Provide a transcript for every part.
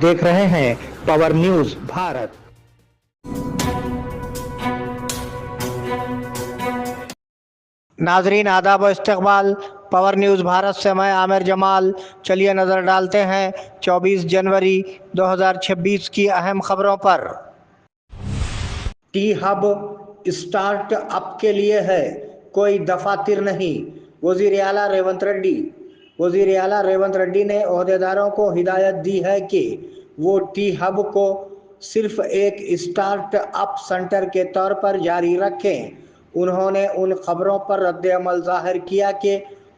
देख रहे हैं पावर न्यूज भारत। नाजरीन आदाब व इस्तकबाल, पावर न्यूज़ भारत से मैं आमिर जमाल। चलिए नज़र डालते हैं 24 जनवरी 2026 की अहम खबरों पर। टी हब स्टार्ट अप के लिए है, कोई दफातर नहीं। वज़ीर आला रेवंत रेड्डी। वज़ीर आला रेवंत रेड्डी ने ओहदेदारों को हिदायत दी है कि वो टी हब को सिर्फ एक स्टार्ट अप सेंटर के तौर पर जारी रखें। उन्होंने उन खबरों पर रद्द-ए-अमल ज़ाहिर किया कि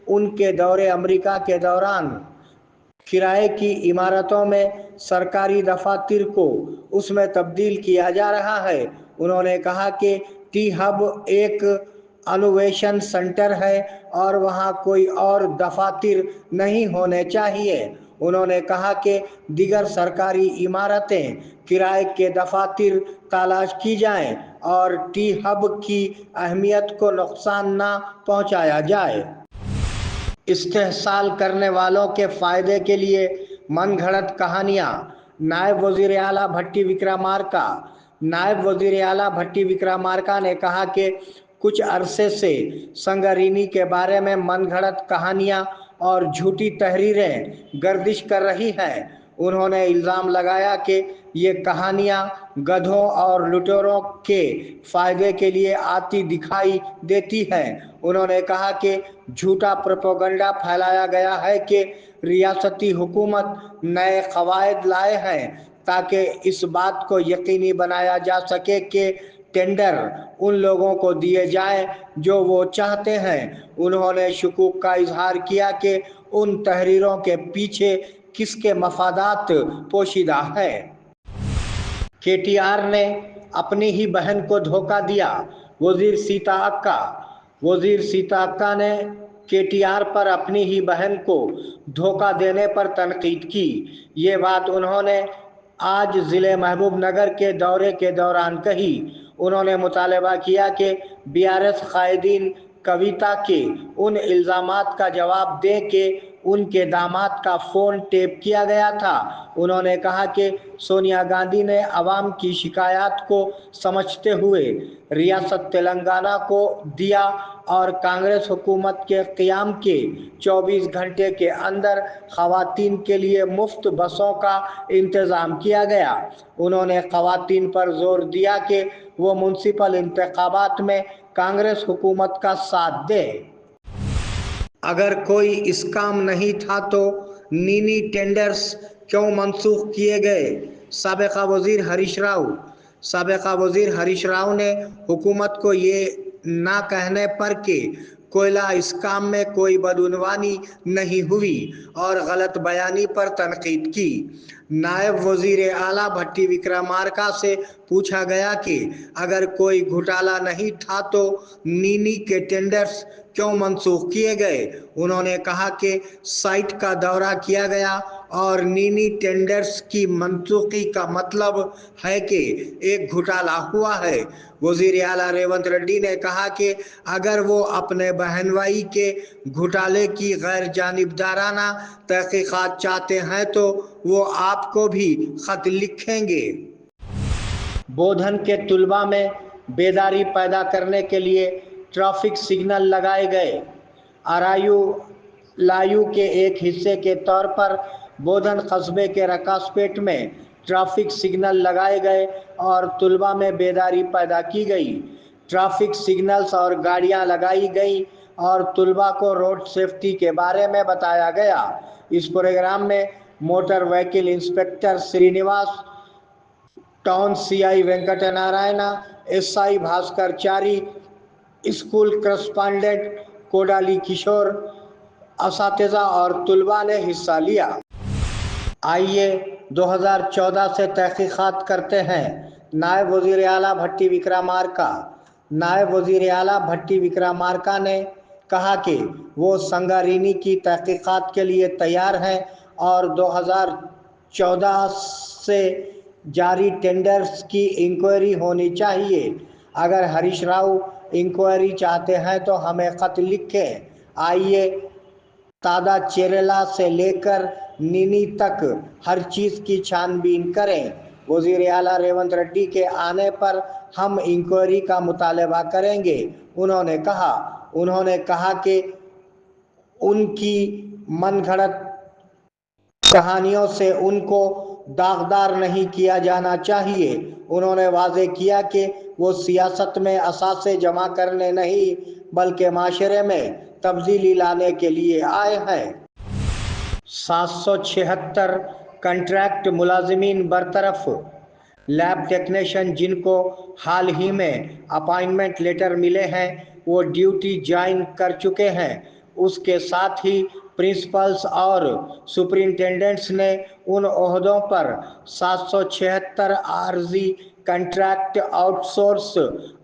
उनके दौरे अमेरिका के दौरान किराए की इमारतों में सरकारी दफातर को उसमें तब्दील किया जा रहा है। उन्होंने कहा कि टी हब एक इनोवेशन सेंटर है और वहाँ कोई और दफातर नहीं होने चाहिए। उन्होंने कहा कि दीगर सरकारी इमारतें किराए के दफातर तलाश की जाएं और टी हब की अहमियत को नुकसान ना पहुंचाया जाए। इस्तेहसाल करने वालों के फ़ायदे के लिए मनगढ़ंत कहानियाँ। नायब वज़ीर आला भट्टी विक्रमार्का। नायब वज़ीर आला भट्टी विक्रमार्का ने कहा कि कुछ अरसे से संगारेड्डी के बारे में मनगढ़ंत कहानियाँ और झूठी तहरीरें गर्दिश कर रही हैं। उन्होंने इल्ज़ाम लगाया कि ये कहानियाँ गधों और लुटेरों के फ़ायदे के लिए आती दिखाई देती हैं। उन्होंने कहा कि झूठा प्रोपेगेंडा फैलाया गया है कि रियासती हुकूमत नए क़वायद लाए हैं ताकि इस बात को यकीनी बनाया जा सके कि टेंडर उन लोगों को दिए जाएं जो वो चाहते हैं। उन्होंने शुकूक का इजहार किया कि उन तहरीरों के पीछे किसके मफादात पोशीदा है। केटीआर ने अपनी ही बहन को धोखा दिया। वज़ीर सीता अक्का। वज़ीर सीता अक्का ने केटीआर पर अपनी ही बहन को धोखा देने पर तनकीद की। ये बात उन्होंने आज ज़िले महबूब नगर के दौरे के दौरान कही। उन्होंने मुतालबा किया कि बीआरएस कायदीन कविता के उन इल्ज़ामात का जवाब दें कि उनके दामाद का फ़ोन टेप किया गया था। उन्होंने कहा कि सोनिया गांधी ने अवाम की शिकायत को समझते हुए रियासत तेलंगाना को दिया और कांग्रेस हुकूमत के क़याम के 24 घंटे के अंदर ख़वातीन के लिए मुफ्त बसों का इंतज़ाम किया गया। उन्होंने ख़वातीन पर ज़ोर दिया कि वो म्युनिसिपल इंतखाबात में कांग्रेस हुकूमत का साथ दे। अगर कोई इस काम नहीं था तो नीनी टेंडर्स क्यों मनसूख किए गए? साबिक़ा वज़ीर हरीश राव। साबिक़ा वज़ीर हरीश राव ने हुकूमत को ये ना कहने पर कि कोयला इस्काम में कोई बदउनवानी नहीं हुई और गलत बयानी पर तनकीद की। नायब वज़ीर आला भट्टी विक्रमार्का से पूछा गया कि अगर कोई घोटाला नहीं था तो नीनी के टेंडर्स क्यों मनसूख किए गए? उन्होंने कहा कि साइट का दौरा किया गया और नीनी टेंडर्स की मनसूखी का मतलब है कि एक घोटाला हुआ है। वज़ीर आला रेवंत रेड्डी ने कहा कि अगर वो अपने बहन भाई के घोटाले की गैर जानिबदाराना तहक़ीक़ात चाहते हैं तो वो आपको भी ख़त लिखेंगे। बोधन के तुलबा में बेदारी पैदा करने के लिए ट्रैफिक सिग्नल लगाए गए। आरायू लायू के एक हिस्से के तौर पर बोधन कस्बे के रकासपेट में ट्रैफिक सिग्नल लगाए गए और तुलबा में बेदारी पैदा की गई। ट्रैफिक सिग्नल्स और गाड़ियां लगाई गई और तुलबा को रोड सेफ्टी के बारे में बताया गया। इस प्रोग्राम में motor vehicle inspector Srinivas, town CI Venkat Narayana, SI Bhaskar Chari, school correspondent Kodali Kishore, असातिज़ा और तुलबा ने हिस्सा लिया। आइए 2014 से तहक़ीक़ात करते हैं। नायब वज़ीर आला भट्टी विक्रमार्का। नायब वज़ीर आला भट्टी विक्रमार्का ने कहा कि वो संगारेड्डी की तहक़ीक़ात के लिए तैयार हैं और 2014 से जारी टेंडर्स की इंक्वायरी होनी चाहिए। अगर हरीश राव इंक्वायरी चाहते हैं तो हमें ख़त लिखें। आइए तादा चेरेला से लेकर नीनी तक हर चीज़ की छानबीन करें। वज़ीर आला रेवंत रेड्डी के आने पर हम इंक्वायरी का मुतालबा करेंगे, उन्होंने कहा कि उनकी मनगढ़ंत कहानियों से उनको दागदार नहीं किया जाना चाहिए। उन्होंने वाज़ेह किया कि वो सियासत में असासे जमा करने नहीं बल्कि माशरे में तब्दीली लाने के लिए आए हैं। 776 कॉन्ट्रैक्ट मुलाजिमीन बरतरफ। लैब टेक्नीशियन जिनको हाल ही में अपॉइंटमेंट लेटर मिले हैं वो ड्यूटी ज्वाइन कर चुके हैं। उसके साथ ही प्रिंसिपल्स और सुपरिंटेंडेंट्स ने उन ओहदों पर 776 आर्जी कॉन्ट्रैक्ट आउटसोर्स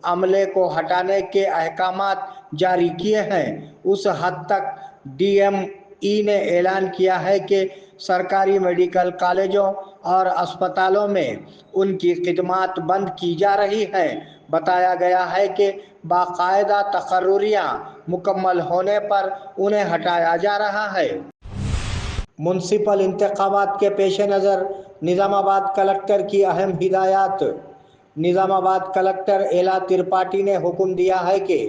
अमले को हटाने के अहकामात जारी किए हैं। उस हद तक DME ने ऐलान किया है कि सरकारी मेडिकल कॉलेजों और अस्पतालों में उनकी खिदमात बंद की जा रही है। बताया गया है कि बाकायदा तकर्रुरियां मुकम्मल होने पर उन्हें हटाया जा रहा है। म्युनिसिपल इंतखाबात के पेश नज़र निज़ामाबाद कलेक्टर की अहम हिदायत। निज़ामाबाद कलेक्टर एला त्रिपाठी ने हुक्म दिया है कि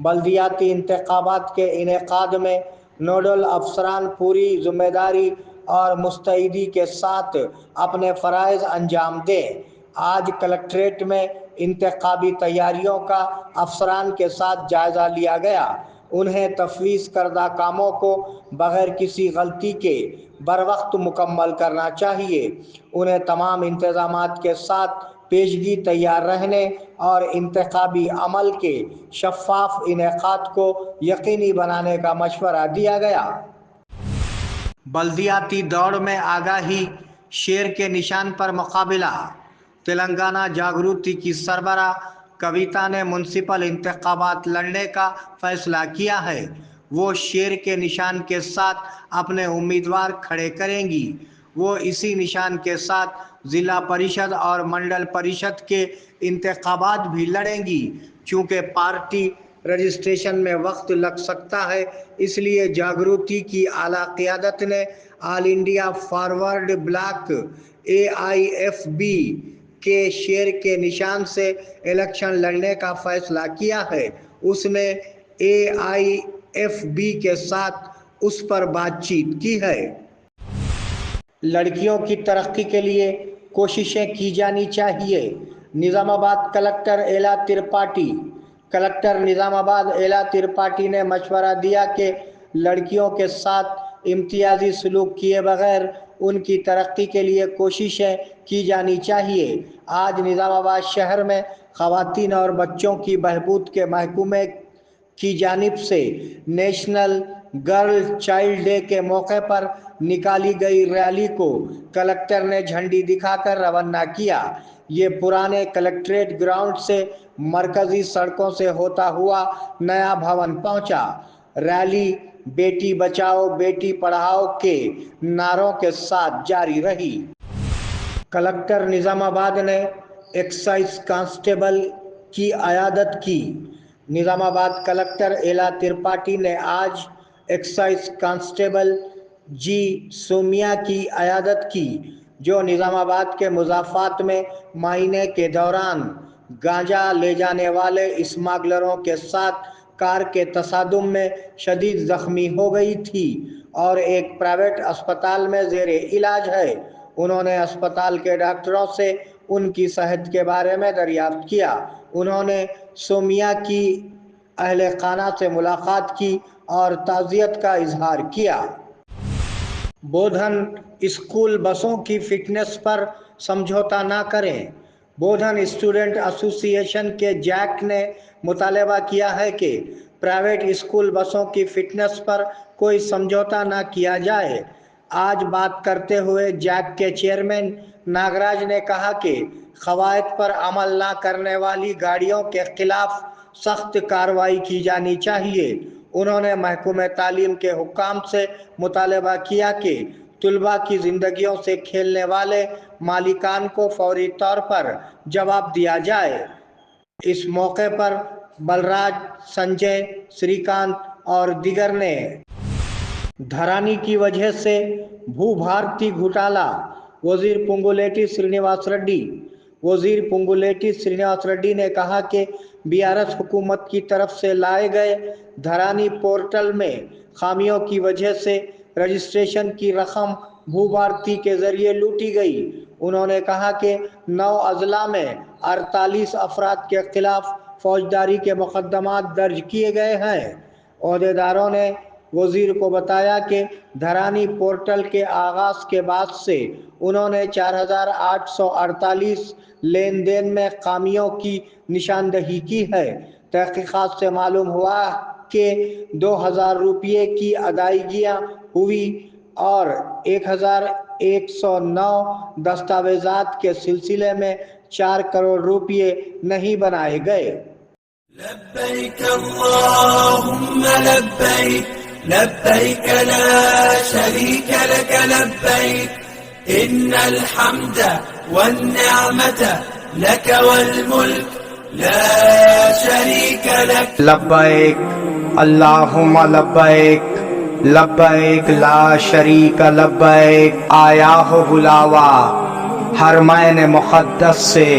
बल्दियाती इंतखाबात के इनेकाद में नोडल अफसरान पूरी जिम्मेदारी और मुस्तैदी के साथ अपने फ़राइज़ अंजाम दें। आज कलेक्ट्रेट में इंतखाबी तैयारियों का अफसरान के साथ जायज़ा लिया गया। उन्हें तफवीज़ करदा कामों को बग़ैर किसी गलती के बरवक्त मुकम्मल करना चाहिए। उन्हें तमाम इंतज़ामात के साथ पेशगी तैयार रहने और इंतखाबी अमल के शफ़ाफ़ इनेकाद को यकीनी बनाने का मशवरा दिया गया। बल्दियाती दौड़ में आगाही, शेर के निशान पर मुकाबला। तेलंगाना जागृति की सरबरा कविता ने म्युनिसिपल इंतखाबात लड़ने का फैसला किया है। वो शेर के निशान के साथ अपने उम्मीदवार खड़े करेंगी। वो इसी निशान के साथ ज़िला परिषद और मंडल परिषद के इंतखाबात भी लड़ेंगी। चूँकि पार्टी रजिस्ट्रेशन में वक्त लग सकता है, इसलिए जागृति की आला क़यादत ने all India forward block AIFB के शेर के निशान से इलेक्शन लड़ने का फैसला किया है। उसने AIFB के साथ उस पर बातचीत की है। लड़कियों की तरक्की के लिए कोशिशें की जानी चाहिए। निज़ामाबाद कलेक्टर एला त्रिपाठी। कलेक्टर निज़ामाबाद एला त्रिपाठी ने मशवरा दिया कि लड़कियों के साथ इम्तियाजी सलूक किए बगैर उनकी तरक्की के लिए कोशिशें की जानी चाहिए। आज निज़ामाबाद शहर में ख़वातीन और बच्चों की बहबूद के महकमे की जानिब से नेशनल गर्ल चाइल्ड डे के मौके पर निकाली गई रैली को कलेक्टर ने झंडी दिखाकर रवाना किया। ये पुराने कलेक्ट्रेट ग्राउंड से मरकजी सड़कों से होता हुआ नया भवन पहुंचा। रैली बेटी बचाओ बेटी पढ़ाओ के नारों के साथ जारी रही। कलेक्टर निज़ामाबाद ने एक्साइज कांस्टेबल की अयादत की। निज़ामाबाद कलेक्टर एला त्रिपाठी ने आज एक्साइज कांस्टेबल G सोमिया की अयादत की, जो निज़ामाबाद के मुज़ाफ़ात में महीने के दौरान गांजा ले जाने वाले स्मगलरों के साथ कार के तसादुम में शदीद ज़ख्मी हो गई थी और एक प्राइवेट अस्पताल में ज़ेरे इलाज है। उन्होंने अस्पताल के डॉक्टरों से उनकी सेहत के बारे में दरियाफ्त किया। उन्होंने सोमिया की अहले खाना से मुलाकात की और ताज़ियत का इजहार किया। बोधन स्कूल बसों की फिटनेस पर समझौता ना करें। बोधन स्टूडेंट एसोसिएशन के जैक ने मुतालबा किया है कि प्राइवेट स्कूल बसों की फिटनेस पर कोई समझौता ना किया जाए। आज बात करते हुए जैक के चेयरमैन नागराज ने कहा कि क़वायद पर अमल ना करने वाली गाड़ियों के खिलाफ सख्त कार्रवाई की जानी चाहिए। उन्होंने महकमे तालीम के हुक्काम से मुतालबा किया कि तुलबा की ज़िंदगियों से खेलने वाले मालिकान को फौरी तौर पर जवाब दिया जाए। इस मौके पर बलराज, संजय, श्रीकांत और दीगर ने धरानी की वजह से भूभारती घोटाला, वजीर पोंगुलेटी श्रीनिवास रेड्डी। वजीर पोंगुलेटी श्रीनिवास रेड्डी ने कहा कि बीआरएस हुकूमत की तरफ से लाए गए धरानी पोर्टल में खामियों की वजह से रजिस्ट्रेशन की रकम भूभारती के जरिए लूटी गई। उन्होंने कहा कि 9 अजला में 48 अफराद के खिलाफ फौजदारी के मुकदमात दर्ज किए गए हैं। अहदेदारों ने वजीर को बताया कि धरानी पोर्टल के आगाज के बाद से उन्होंने 4848 लेन देन में खामियों की निशानदही की है। तहकीकात से मालूम हुआ कि 2000 रुपये की अदायगियाँ हुई और 1109 दस्तावेजात के सिलसिले में 4 करोड़ रुपये नहीं बनाए गए। लब्बैक अल्लाहुम्मा लब्बैक लब्बैक ला शरीक लक लब्बैक इन्नल हम्द वन निअमत लक वल मुल्क ला शरीक लक। लब्बैक अल्लाहुम्मा लब्बैक लब्बैक ला शरीक लब्बैक। आया हो बुलावा हरमैन मुक़द्दस से,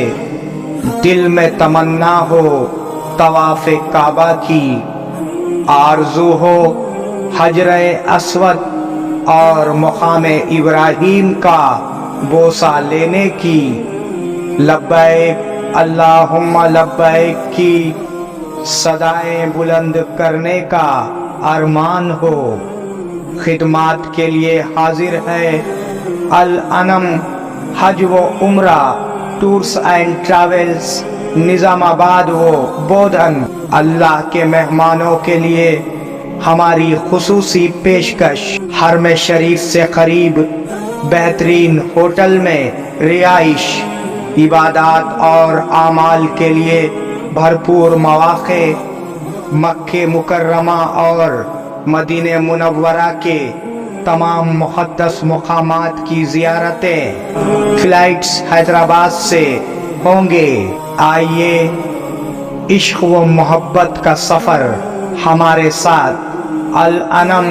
दिल में तमन्ना हो तवाफ़ काबा की, आरज़ू हो हजरे अस्वद और मुक़ाम इब्राहीम का बोसा लेने की। लब्बैक अल्लाहुम्मा लब्बैक की सदाएं बुलंद करने का अरमान हो। खिदमात के लिए हाजिर है अल अनम हज व उम्रा टूर्स एंड ट्रैवल्स, निजामाबाद व बोधन। अल्लाह के मेहमानों के लिए हमारी खुसूसी पेशकश, हरम शरीफ से करीब बेहतरीन होटल में रिहाइश, इबादत और आमाल के लिए भरपूर मौक़े, मक्के मुकर्रमा और मदीने मुनव्वरा के तमाम मुक़द्दस मुक़ामात की ज़ियारतें। फ़्लाइट्स हैदराबाद से होंगे। आइए इश्क़ व मोहब्बत का सफ़र हमारे साथ अल अनम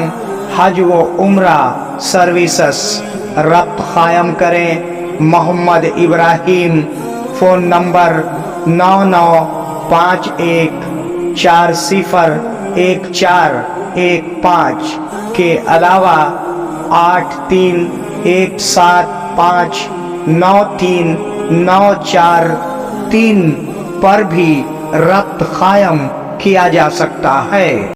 हज व उम्रा सर्विसेस रब्त क़ायम करें। मोहम्मद इब्राहीम, फ़ोन नंबर 9951401415 के अलावा 8317593943 पर भी रब्त क़ायम किया जा सकता है।